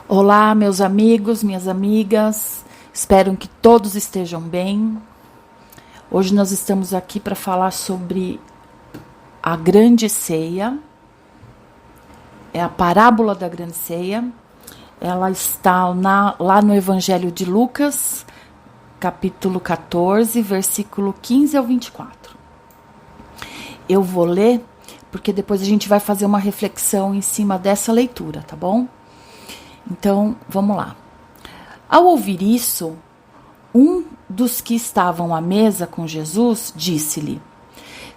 Olá, meus amigos, minhas amigas, espero que todos estejam bem. Hoje nós estamos aqui para falar sobre a grande ceia, é a parábola da grande ceia. Ela está lá no Evangelho de Lucas, capítulo 14, versículo 15 ao 24. Eu vou ler, porque depois a gente vai fazer uma reflexão em cima dessa leitura, tá bom? Então, vamos lá. Ao ouvir isso, um dos que estavam à mesa com Jesus disse-lhe: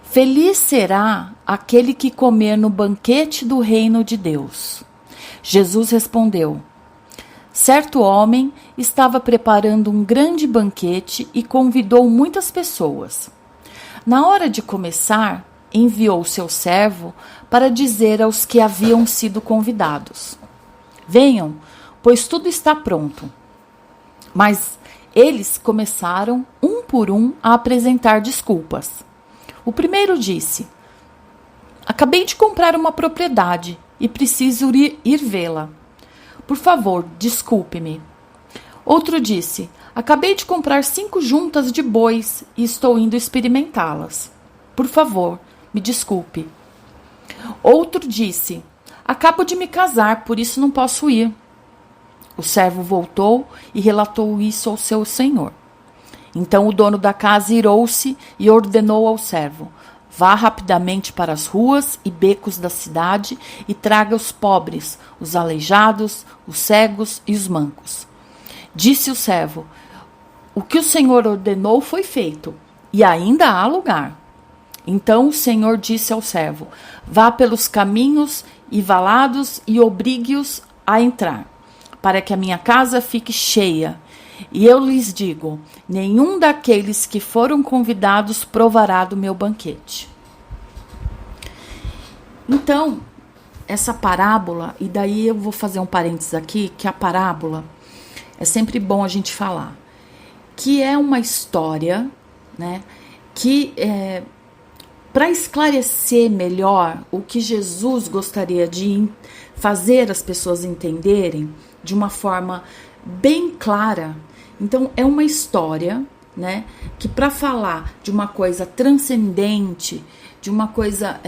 Feliz será aquele que comer no banquete do reino de Deus. Jesus respondeu: Certo homem estava preparando um grande banquete e convidou muitas pessoas. Na hora de começar, enviou seu servo para dizer aos que haviam sido convidados: Venham, pois tudo está pronto. Mas eles começaram, um por um, a apresentar desculpas. O primeiro disse: Acabei de comprar uma propriedade e preciso ir vê-la. Por favor, desculpe-me. Outro disse: Acabei de comprar 5 juntas de bois e estou indo experimentá-las. Por favor, me desculpe. Outro disse: Acabo de me casar, por isso não posso ir. O servo voltou e relatou isso ao seu senhor. Então o dono da casa irou-se e ordenou ao servo: Vá rapidamente para as ruas e becos da cidade e traga os pobres, os aleijados, os cegos e os mancos. Disse o servo: O que o senhor ordenou foi feito, e ainda há lugar. Então o senhor disse ao servo: Vá pelos caminhos e valados e obrigue-os a entrar, para que a minha casa fique cheia. E eu lhes digo: nenhum daqueles que foram convidados provará do meu banquete. Então, essa parábola, e daí eu vou fazer um parênteses aqui, que a parábola é sempre bom a gente falar, que é uma história, né, que para esclarecer melhor o que Jesus gostaria de fazer as pessoas entenderem de uma forma bem clara. Então, é uma história, né, que para falar de uma coisa transcendente, de uma coisa,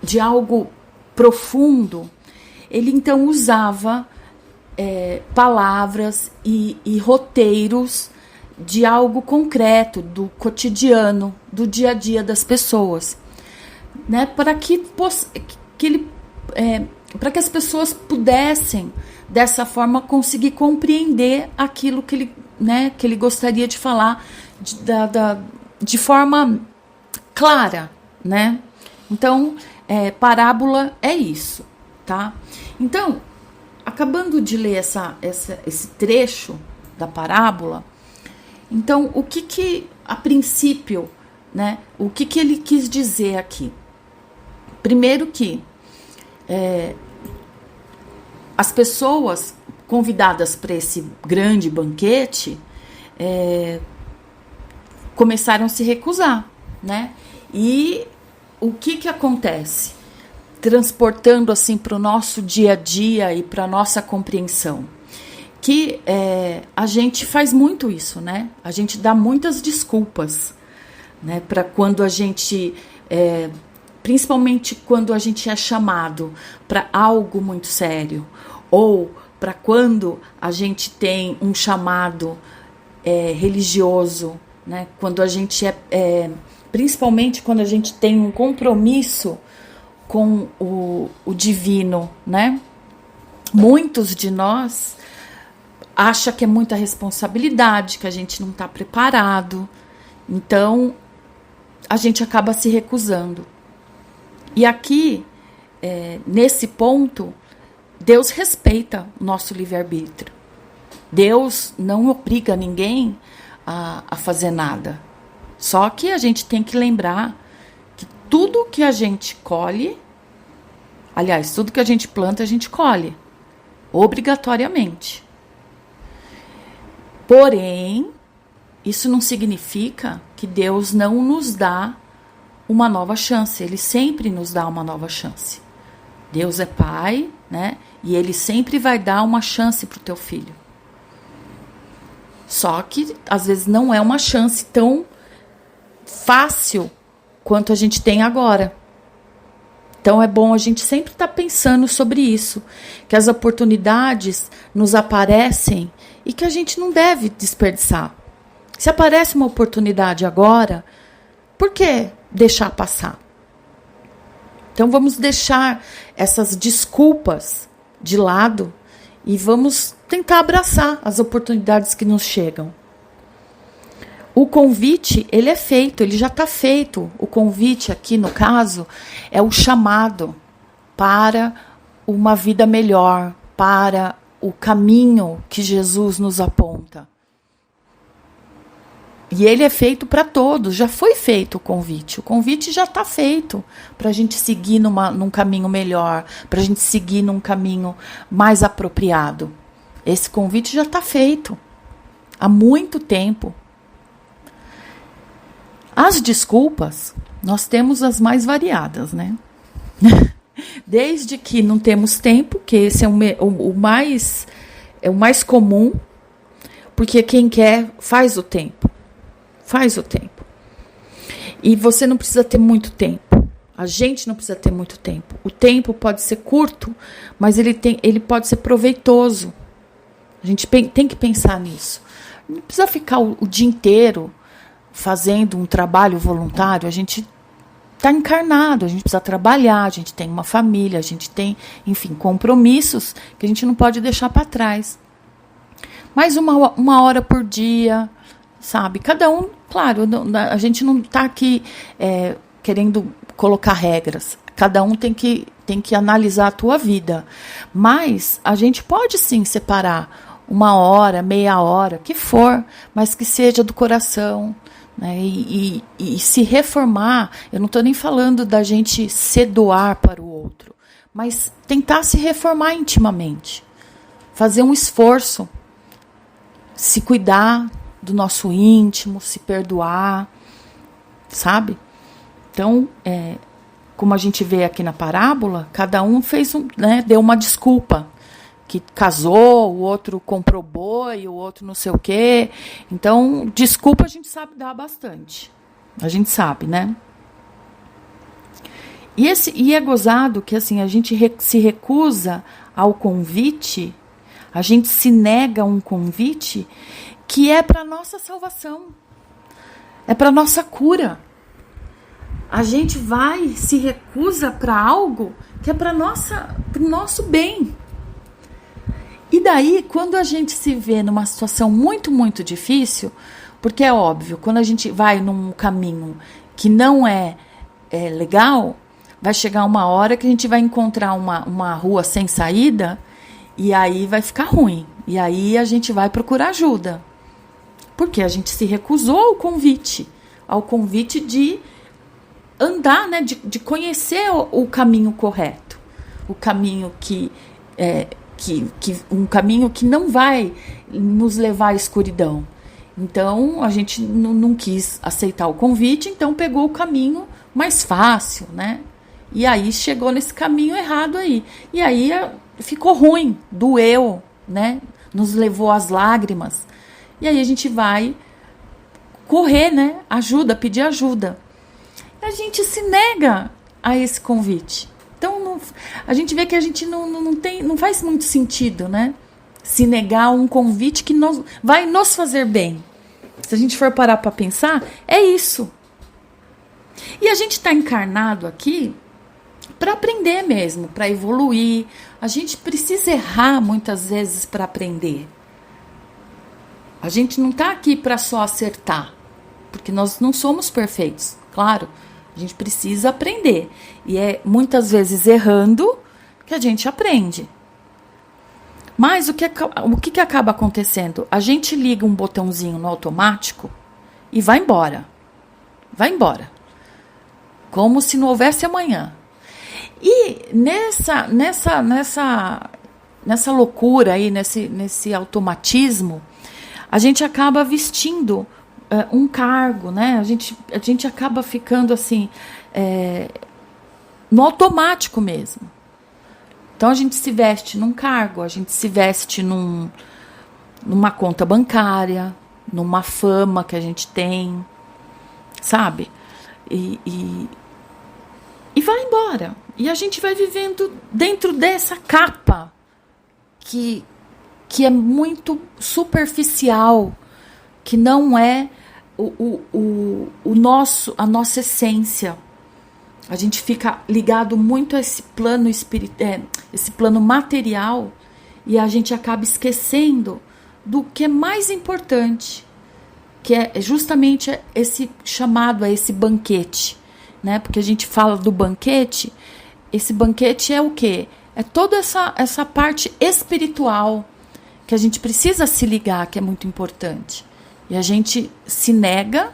de algo profundo, ele então usava palavras e roteiros de algo concreto, do cotidiano, do dia a dia das pessoas, né, para que as pessoas pudessem, dessa forma, conseguir compreender aquilo que ele gostaria de falar de forma clara, né? Então, parábola é isso, tá? Então, acabando de ler esse trecho da parábola, então, o que a princípio, né, o que ele quis dizer aqui? Primeiro que as pessoas convidadas para esse grande banquete começaram a se recusar, né? E o que acontece? Transportando assim para o nosso dia a dia e para a nossa compreensão, que a gente faz muito isso, né? A gente dá muitas desculpas, né? Para quando a gente, principalmente quando a gente é chamado para algo muito sério, ou para quando a gente tem um chamado religioso, né? Quando a gente principalmente quando a gente tem um compromisso com o divino, né? Muitos de nós acha que é muita responsabilidade, que a gente não está preparado. Então, a gente acaba se recusando. E aqui, nesse ponto, Deus respeita o nosso livre-arbítrio. Deus não obriga ninguém a fazer nada. Só que a gente tem que lembrar que tudo que a gente colhe, aliás, tudo que a gente planta, a gente colhe, obrigatoriamente. Porém, isso não significa que Deus não nos dá uma nova chance. Ele sempre nos dá uma nova chance. Deus é Pai, né? E ele sempre vai dar uma chance para o teu filho. Só que, às vezes, não é uma chance tão fácil quanto a gente tem agora. Então, é bom a gente sempre estar pensando sobre isso. Que as oportunidades nos aparecem e que a gente não deve desperdiçar. Se aparece uma oportunidade agora, por que deixar passar? Então, vamos deixar essas desculpas de lado e vamos tentar abraçar as oportunidades que nos chegam. O convite, ele é feito, ele já está feito. O convite aqui, no caso, é o chamado para uma vida melhor, para o caminho que Jesus nos aponta. E ele é feito para todos, já foi feito o convite já está feito para a gente seguir num caminho melhor, para a gente seguir num caminho mais apropriado. Esse convite já está feito há muito tempo. As desculpas, nós temos as mais variadas, né? Desde que não temos tempo, que esse é o mais comum, porque quem quer faz o tempo. Faz o tempo. E você não precisa ter muito tempo. A gente não precisa ter muito tempo. O tempo pode ser curto, mas ele pode ser proveitoso. A gente tem que pensar nisso. Não precisa ficar o dia inteiro fazendo um trabalho voluntário. A gente está encarnado, a gente precisa trabalhar, a gente tem uma família, a gente tem, enfim, compromissos que a gente não pode deixar para trás. Mais uma hora por dia, sabe? Cada um, claro, a gente não está aqui querendo colocar regras. Cada um tem que analisar a tua vida. Mas a gente pode sim separar 1 hora, meia hora, que for, mas que seja do coração. Né? E se reformar, eu não estou nem falando da gente se doar para o outro, mas tentar se reformar intimamente. Fazer um esforço. Se cuidar do nosso íntimo, se perdoar, sabe? Então, como a gente vê aqui na parábola, cada um deu uma desculpa, que casou, o outro comprou boi, o outro não sei o quê. Então, desculpa a gente sabe dar bastante. A gente sabe, né? E é gozado que assim, a gente se recusa ao convite, a gente se nega a um convite que é para nossa salvação, é para nossa cura. A gente se recusa para algo que é para o nosso bem. E daí, quando a gente se vê numa situação muito, muito difícil, porque é óbvio, quando a gente vai num caminho que não é legal, vai chegar uma hora que a gente vai encontrar uma rua sem saída e aí vai ficar ruim. E aí a gente vai procurar ajuda. Porque a gente se recusou ao convite de andar, né, de conhecer o caminho correto, o caminho um caminho que não vai nos levar à escuridão. Então, a gente não quis aceitar o convite, então pegou o caminho mais fácil, né? E aí chegou nesse caminho errado aí. E aí ficou ruim, doeu, né? Nos levou às lágrimas. E aí a gente vai correr, né? Pedir ajuda. A gente se nega a esse convite. Então, a gente vê que a gente não faz muito sentido, né? Se negar a um convite que vai nos fazer bem. Se a gente for parar para pensar, é isso. E a gente está encarnado aqui para aprender mesmo, para evoluir. A gente precisa errar muitas vezes para aprender. A gente não está aqui para só acertar, porque nós não somos perfeitos, claro. A gente precisa aprender. E é muitas vezes errando que a gente aprende. Mas o que acaba acontecendo? A gente liga um botãozinho no automático e vai embora. Vai embora. Como se não houvesse amanhã. E nessa loucura aí, nesse automatismo, a gente acaba vestindo um cargo, né? A gente acaba ficando assim, no automático mesmo. Então a gente se veste num cargo, a gente se veste numa conta bancária, numa fama que a gente tem, sabe? E vai embora. E a gente vai vivendo dentro dessa capa que é muito superficial, que não é a nossa essência. A gente fica ligado muito a esse plano esse plano material, e a gente acaba esquecendo do que é mais importante, que é justamente esse chamado a esse banquete, né? Porque a gente fala do banquete, esse banquete é o quê? É toda essa parte espiritual que a gente precisa se ligar, que é muito importante. E a gente se nega,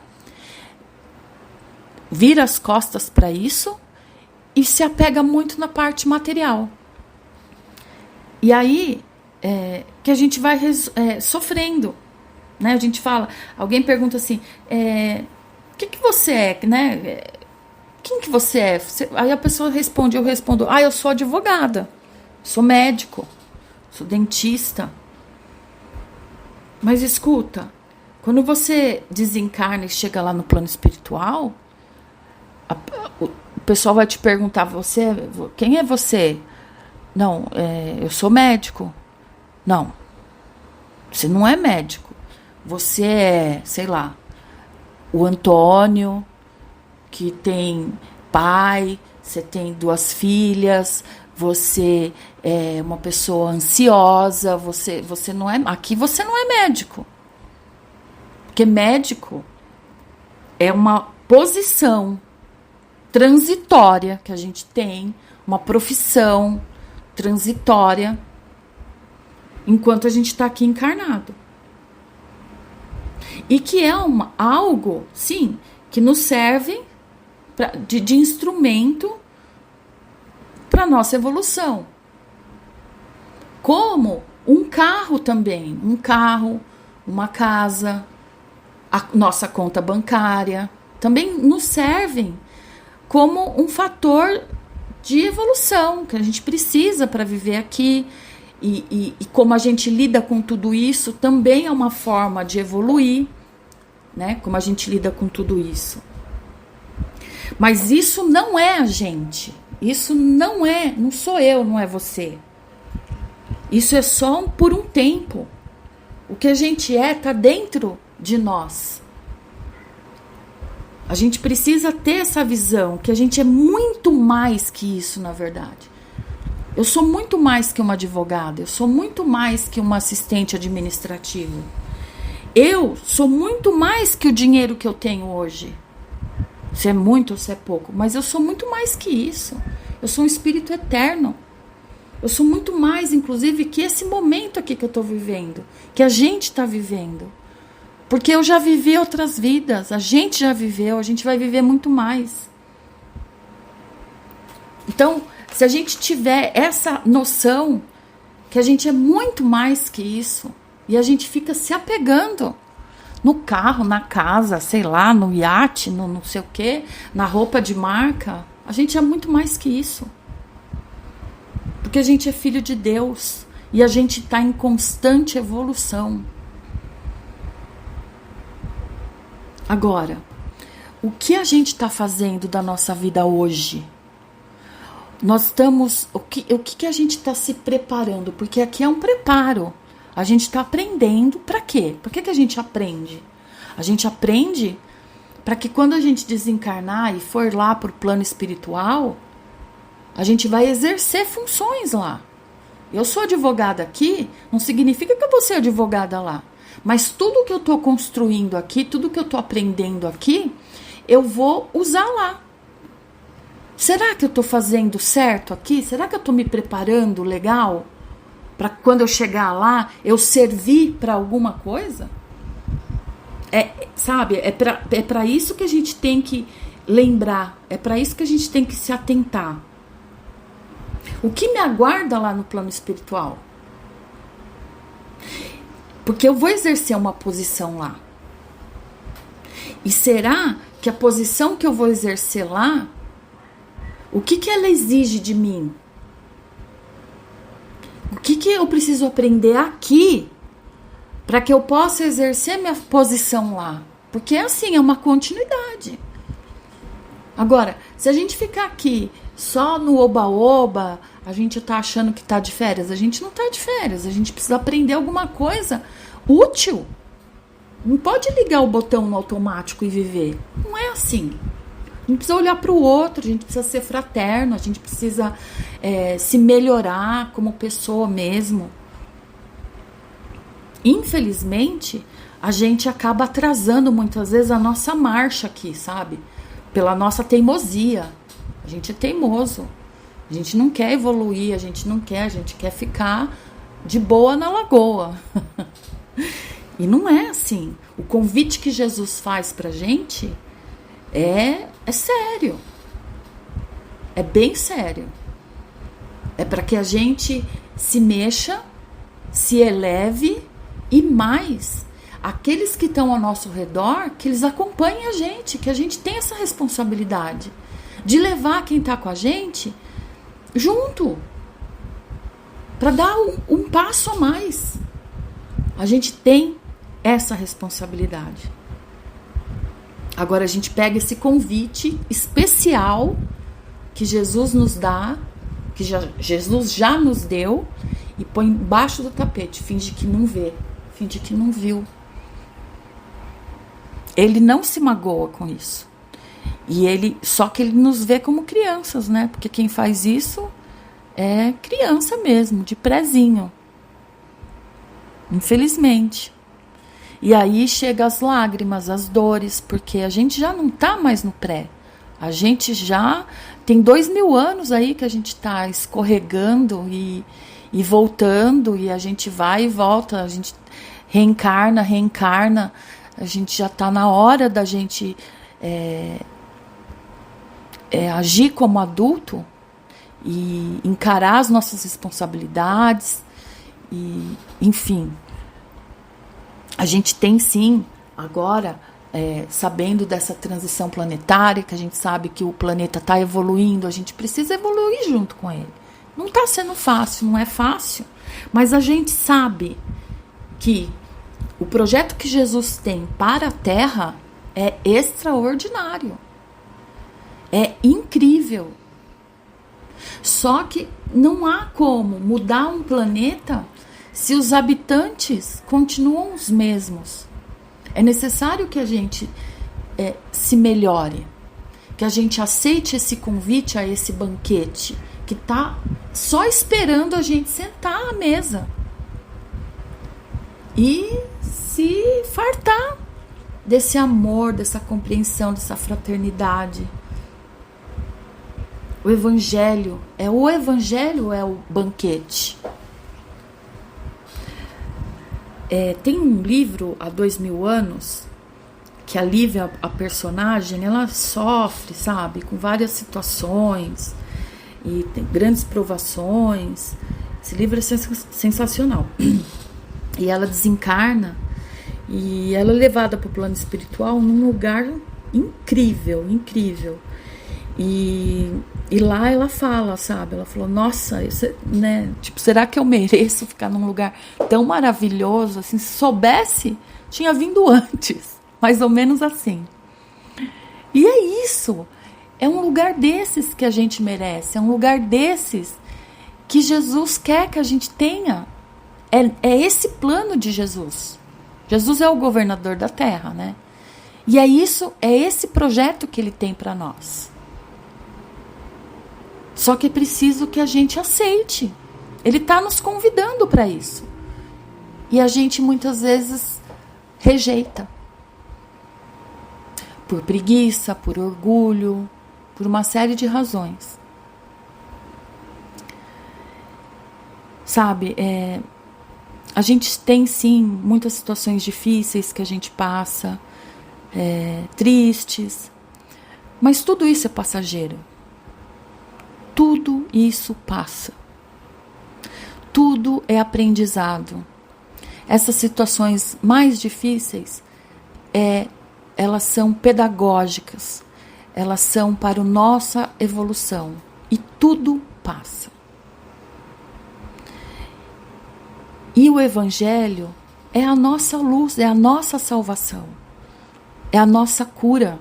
vira as costas para isso e se apega muito na parte material. E aí que a gente vai sofrendo, né? A gente fala, alguém pergunta assim, o que você é, né? Quem que você é? Aí a pessoa responde, eu respondo, eu sou advogada, sou médico, sou dentista. Mas escuta, quando você desencarna e chega lá no plano espiritual, o pessoal vai te perguntar, quem é você? Não, eu sou médico. Não, você não é médico. Você é, sei lá, o Antônio, que tem pai, você tem 2 filhas, você é uma pessoa ansiosa, você não é... Aqui você não é médico. Porque médico é uma posição transitória que a gente tem, uma profissão transitória, enquanto a gente está aqui encarnado. E que é algo, sim, que nos serve de instrumento para a nossa evolução. Como um carro também. Um carro, uma casa, a nossa conta bancária, também nos servem como um fator de evolução que a gente precisa para viver aqui. E como a gente lida com tudo isso também é uma forma de evoluir, né? Como a gente lida com tudo isso. Mas isso não é a gente. Isso não sou eu, não é você. Isso é só por um tempo. O que a gente está dentro de nós. A gente precisa ter essa visão, que a gente é muito mais que isso, na verdade. Eu sou muito mais que uma advogada, eu sou muito mais que uma assistente administrativa. Eu sou muito mais que o dinheiro que eu tenho hoje. Se é muito ou se é pouco, mas eu sou muito mais que isso. Eu sou um espírito eterno. Eu sou muito mais, inclusive, que esse momento aqui que eu estou vivendo, que a gente está vivendo. Porque eu já vivi outras vidas, a gente já viveu, a gente vai viver muito mais. Então, se a gente tiver essa noção que a gente é muito mais que isso, e a gente fica se apegando no carro, na casa, sei lá, no iate, no não sei o quê, na roupa de marca, a gente é muito mais que isso. Porque a gente é filho de Deus e a gente está em constante evolução. Agora, o que a gente está fazendo da nossa vida hoje? Nós estamos... O que a gente está se preparando? Porque aqui é um preparo. A gente está aprendendo para quê? Por que a gente aprende? A gente aprende para que quando a gente desencarnar e for lá para o plano espiritual, a gente vai exercer funções lá. Eu sou advogada aqui, não significa que eu vou ser advogada lá. Mas tudo que eu estou construindo aqui, tudo que eu estou aprendendo aqui, eu vou usar lá. Será que eu estou fazendo certo aqui? Será que eu estou me preparando legal? Para quando eu chegar lá, eu servir para alguma coisa? Sabe? É para isso que a gente tem que lembrar. É para isso que a gente tem que se atentar. O que me aguarda lá no plano espiritual? Porque eu vou exercer uma posição lá. E será que a posição que eu vou exercer lá, o que ela exige de mim? O que eu preciso aprender aqui para que eu possa exercer minha posição lá? Porque assim, é uma continuidade. Agora, se a gente ficar aqui só no oba-oba, a gente tá achando que tá de férias. A gente não tá de férias. A gente precisa aprender alguma coisa útil. Não pode ligar o botão no automático e viver. Não é assim. A gente precisa olhar para o outro, a gente precisa ser fraterno, a gente precisa se melhorar como pessoa mesmo. Infelizmente, a gente acaba atrasando muitas vezes a nossa marcha aqui, sabe? Pela nossa teimosia. A gente é teimoso. A gente não quer evoluir, a gente quer ficar de boa na lagoa. E não é assim. O convite que Jesus faz pra gente é sério. É bem sério. É para que a gente se mexa, se eleve e mais, aqueles que estão ao nosso redor, que eles acompanhem a gente, que a gente tem essa responsabilidade de levar quem está com a gente junto, para dar um passo a mais. A gente tem essa responsabilidade. Agora a gente pega esse convite especial que Jesus nos dá, que Jesus já nos deu, e põe embaixo do tapete, finge que não vê, finge que não viu. Ele não se magoa com isso. Só que ele nos vê como crianças, né? Porque quem faz isso é criança mesmo, de prezinho. Infelizmente. E aí chega as lágrimas, as dores, porque a gente já não tá mais no pré. A gente já tem 2000 anos aí que a gente tá escorregando e voltando, e a gente vai e volta, a gente reencarna, a gente já tá na hora da gente agir como adulto e encarar as nossas responsabilidades, e enfim. A gente tem sim, agora, sabendo dessa transição planetária, que a gente sabe que o planeta está evoluindo, a gente precisa evoluir junto com ele. Não está sendo fácil, não é fácil, mas a gente sabe que o projeto que Jesus tem para a Terra é extraordinário, é incrível. Só que não há como mudar um planeta se os habitantes continuam os mesmos. É necessário que a gente se melhore, que a gente aceite esse convite a esse banquete, que está só esperando a gente sentar à mesa e se fartar desse amor, dessa compreensão, dessa fraternidade. O Evangelho é o banquete. Tem um livro há 2000 anos que a Lívia, a personagem, ela sofre, sabe, com várias situações e tem grandes provações. Esse livro é sensacional. E ela desencarna e ela é levada para o plano espiritual num lugar incrível, incrível. E lá ela fala, sabe? Ela falou, nossa, isso, né? Tipo, será que eu mereço ficar num lugar tão maravilhoso? Assim, se soubesse, tinha vindo antes. Mais ou menos assim. E é isso. É um lugar desses que a gente merece. É um lugar desses que Jesus quer que a gente tenha. É esse plano de Jesus. Jesus é o governador da Terra, né? E é esse projeto que ele tem para nós. Só que é preciso que a gente aceite. Ele está nos convidando para isso. E a gente muitas vezes rejeita. Por preguiça, por orgulho, por uma série de razões. Sabe, a gente tem sim muitas situações difíceis que a gente passa, tristes, mas tudo isso é passageiro. Tudo isso passa. Tudo é aprendizado. Essas situações mais difíceis, elas são pedagógicas. Elas são para a nossa evolução. E tudo passa. E o Evangelho é a nossa luz, é a nossa salvação, é a nossa cura.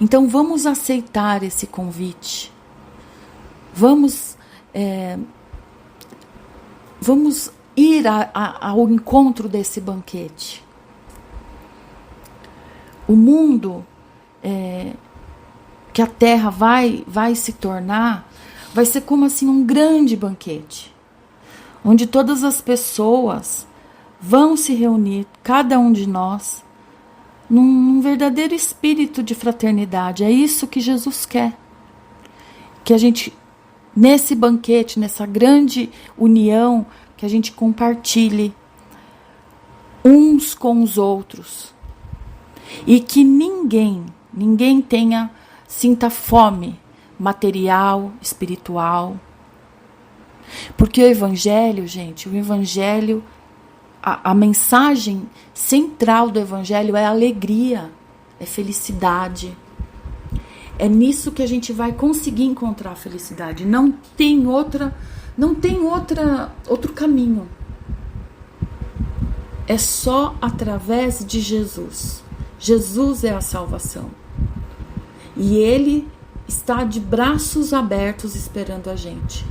Então vamos aceitar esse convite, vamos ir ao encontro desse banquete. O mundo que a Terra vai se tornar, vai ser como assim um grande banquete, onde todas as pessoas vão se reunir, cada um de nós, num verdadeiro espírito de fraternidade. É isso que Jesus quer. Que a gente, nesse banquete, nessa grande união, que a gente compartilhe uns com os outros. E que ninguém sinta fome material, espiritual. Porque o Evangelho, gente, a mensagem central do Evangelho é alegria, é felicidade. É nisso que a gente vai conseguir encontrar a felicidade. Não tem outro caminho. É só através de Jesus. Jesus é a salvação. E Ele está de braços abertos esperando a gente.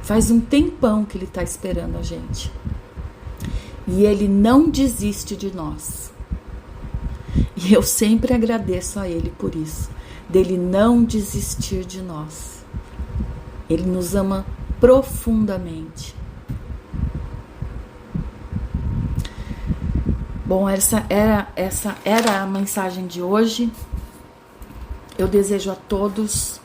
Faz um tempão que Ele está esperando a gente. E Ele não desiste de nós. E eu sempre agradeço a Ele por isso. Dele não desistir de nós. Ele nos ama profundamente. Bom, essa era a mensagem de hoje. Eu desejo a todos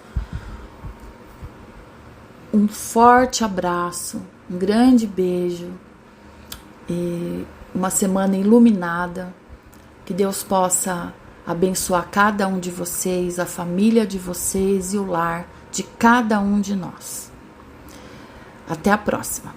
um forte abraço, um grande beijo e uma semana iluminada. Que Deus possa abençoar cada um de vocês, a família de vocês e o lar de cada um de nós. Até a próxima.